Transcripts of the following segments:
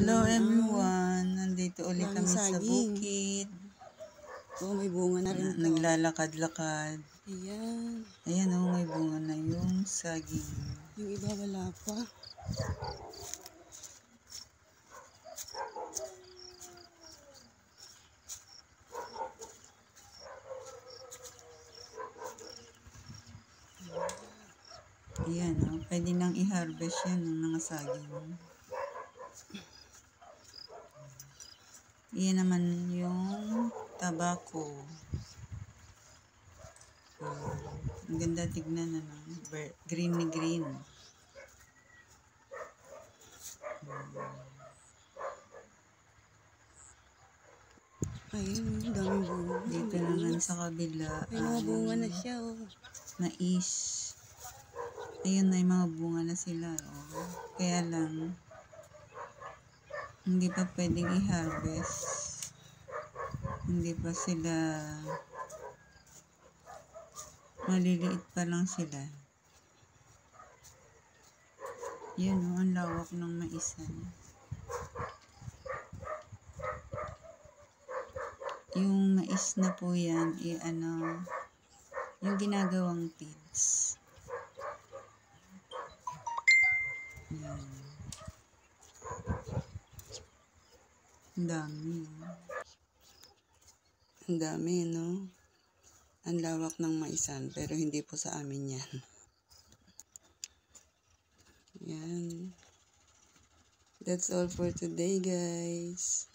Hello naman everyone! Nandito ulit daming kami sa saging. bukid. Oh, may bunga na rin to. Naglalakad-lakad. Ayan. Ayan oh, may bunga na yung saging. Yung iba wala pa. Ayan oh, pwede nang i-harvest yan ng mga saging. Ayan naman yung tabako. Ang ganda tignan, ano, green ni green. Ayun, daming bunga. Dito naman sa kabila May mga bunga na siya, oh. Mais. Ayun, may mga bunga na sila, oh. Kaya lang, hindi pa pwedeng i-harvest. Hindi pa sila, maliliit pa lang sila. Yun, oh, ang lawak ng maisan. Yung mais na po yan, yung ginagawang feeds. Yan. Ang dami, oh. Ang dami, no? Ang lawak ng maisan, pero hindi po sa amin yan. Yan. That's all for today, guys.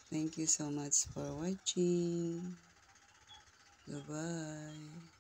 Thank you so much for watching. Bye-bye.